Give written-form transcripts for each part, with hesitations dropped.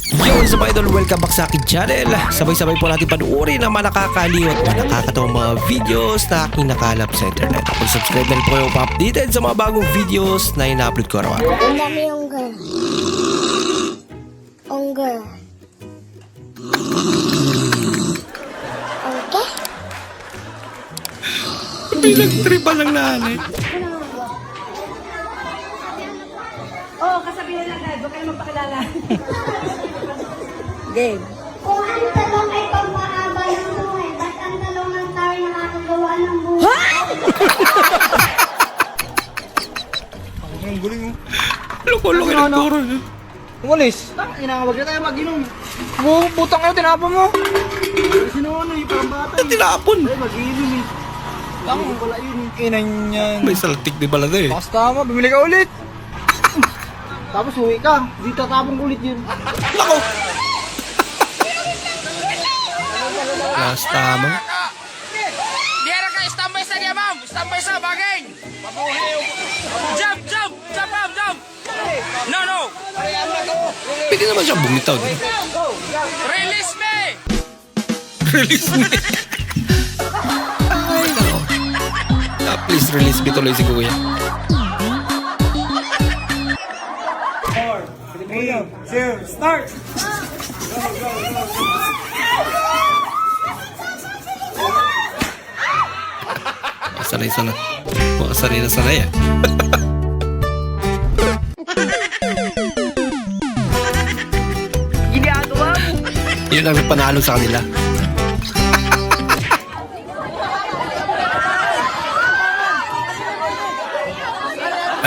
Yo, what's up idol? Welcome back sa akin channel. Sabay-sabay po natin panuorin ang mga nakakaliw at mga nakakatawang mga videos na aking nakalap sa internet. Kung subscribe na rin po kayo pa-updated sa mga bagong videos na ina-upload ko araw-araw. Ang dami yung girl. Ang girl. Okay? Pinagtripa ng nanay. Oo, kasabi na lang guys. Huwag kayo magpakilala. Game. Kung ang talong ay pagmahaba ng buhay, ba't ang talong ng tao ay nakakagawa ng buhay? Ang guling mo. Loko-loko ng turo. Umalis. Ina, wag na tayo mag-inom. Butang kayo, tinapon mo. Sino ano yung parang bata eh. Tinapon. Ay, mag-inom eh. Tama, wala yun eh. Inan yan. May saltik di pala na eh. Bakas tama, bumili ka ulit. Tapos uwi ka. Di tatapon ulit yun. Lako! Last tama. Diara ka, standby sa dia, ma'am. Standby sa bagay. Jump, jump, jump, ma'am, jump. No, no. Pwede naman siya bumitaw din. Release me. Release me. Ay, nako. Please release me tuloy si kuya. 3, 2, start! Sanay-sanay. Sanay na sanay ah. Ginagawa mo. Yun ang panalo sa kanila.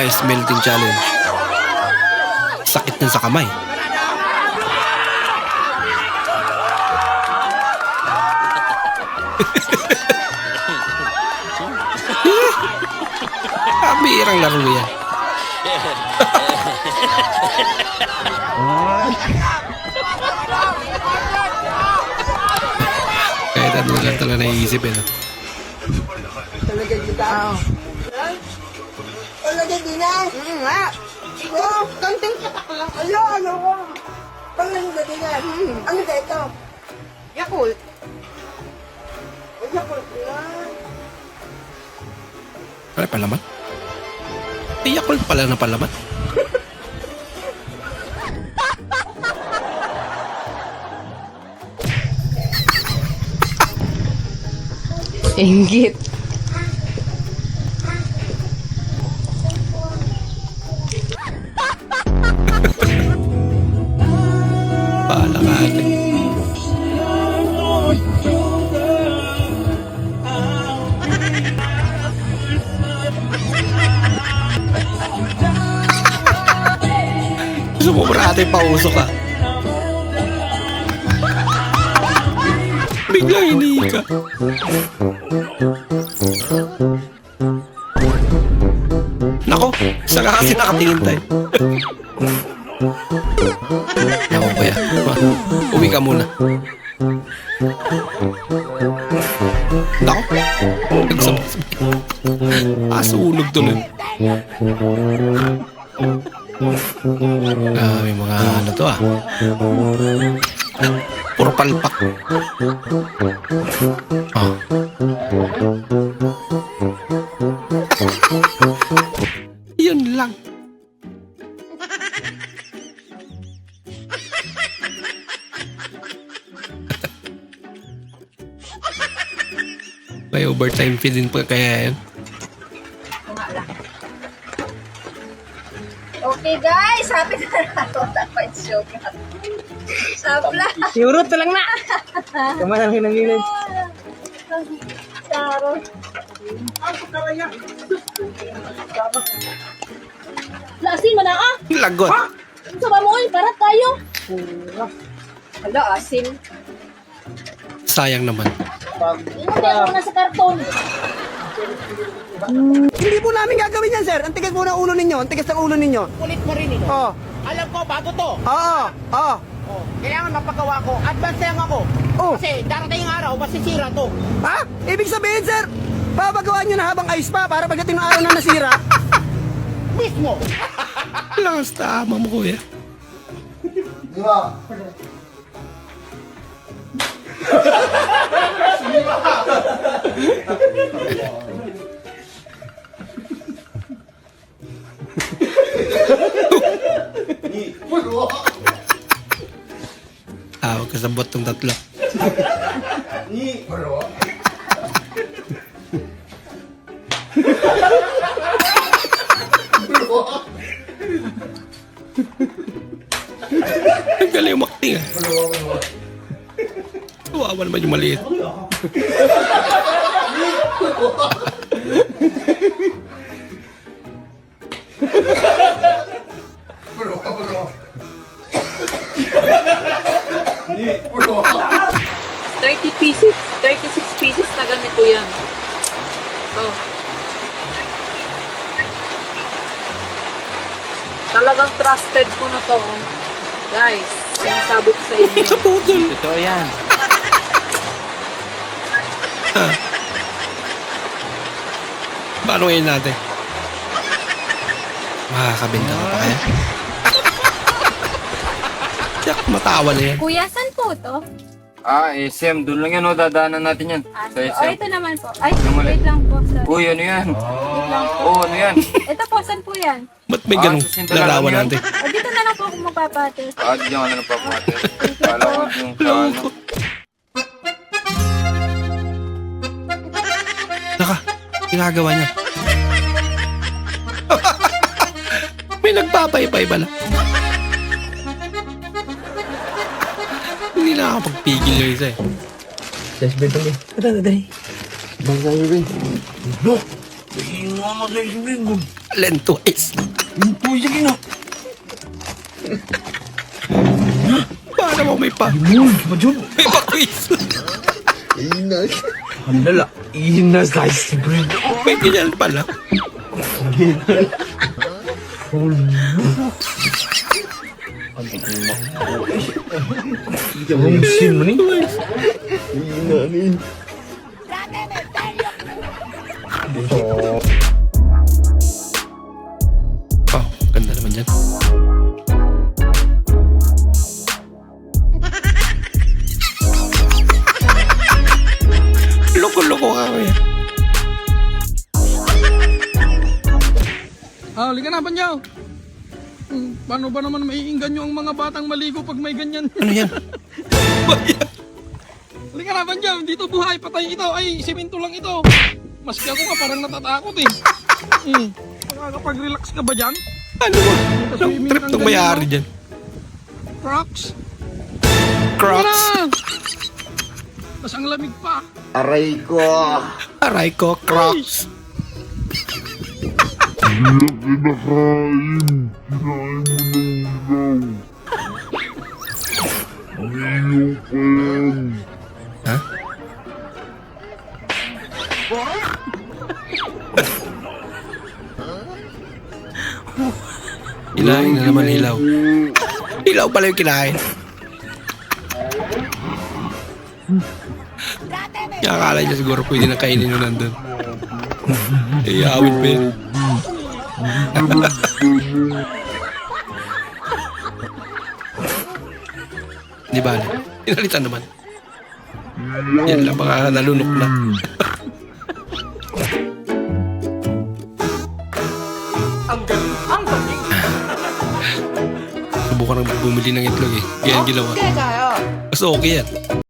Ice melting challenge. Sakit na sa kamay. Kabirang laro yan. Kahit ano lang talaga naiisip eh. No? Talaga din na. Nga. Oh, kanting patak lang. Ano ko? Talaga din na. Ano ka ito? Yakult. Yakult lang. Ano palaman? Yakult pala na palaman. Inggit. Pala ka ate. Gusto mo ba ate pausok ka? Biglang hinihi ka. Nako, saan ka kasi nakatingin tayo? Nako kuya, uwi ka muna. Nako, nagsabay. Asunog tuloy. May mga ano to ah. Puro palpak. Oh. Yun lang. May overtime fee din pa kaya yan. Okay guys, happy na ako. Dapat joke lang. Sabla. Siguro ito lang na. Kamay lang ng gilid. Saro. Lasin mo na ah. Lagot. Sa ba mo parat tayo. Hala, asin. Sayang naman. Hindi ako na sa karton. Hindi po namin gagawin yan, sir. Ang tigas po ng ulo ninyo. Ang tigas ng ulo ninyo. Kulit mo rin ito. Oo. Alam ko, bago to. Oo. Oo. Oh, kailangan mapagawa ko. Advance lang ako. Oh. Kasi darating yung araw, masisira to. Ha? Ibig sabihin, sir, papagawaan nyo na habang ayos pa para pagdating ng araw na nasira. Mismo. Lakas tama mo kuya. Huwag kasabot tong tatlo. Ang galing umakting ah. Kawawa naman yung maliit. $30 36 pieces na ganito yan. Oh. Talagang trusted ko na to. Oh. Guys, sinasabi ko sa inyo. Kaputol. Totoo yan. Paano ngayon natin? Makakabenta ka pa kaya? Tiyak, matawa na yan. Kuya, saan po to? SM, doon lang yan, o, dadaanan natin yan. Sa SM. ito naman po. Ay, Yung mali. wait lang po. Sorry. Uy, ano yan? Wait lang po. Oo, ano yan? Ito po, saan po yan? Ba't may ganong susinta lang larawan yan. natin? O, dito na lang po ako magpapate. Diyan ka na ng papate. Kala ko yung sa ano. Naka, ginagawa niya. May nagpapaypay pala. Hindi nakakapagpigil yung isa eh. Lentwise. Paano mo may pa? May pa-quiz. May ganyan pala. Oh, ganda naman dyan. Loko-loko ka kaya. Halika na, Banyaw. Paano ba naman maiinggan nyo ang mga batang maligo pag may ganyan? Ano yan? Halika na, Banyaw. Dito buhay, patay ito. Ay, simento lang ito. Maski ako nga parang natatakot eh. Nakakapag-relax ka ba dyan? Ano ba? Anong trip ng may-ari dyan? Crocs? Crocs? Wala! Mas ang lamig pa. Aray ko, Crocs. Ha? Kinain na naman ilaw. Ilaw pala yung kinain. Akala niya siguro pwede na kainin nung nandun. Iyawin pa yun. Di ba? Pinalitan naman. Yan lang, baka nalunok na. Subukan ng bumili ng itlog eh. Yan ginawa. Mas okay yan.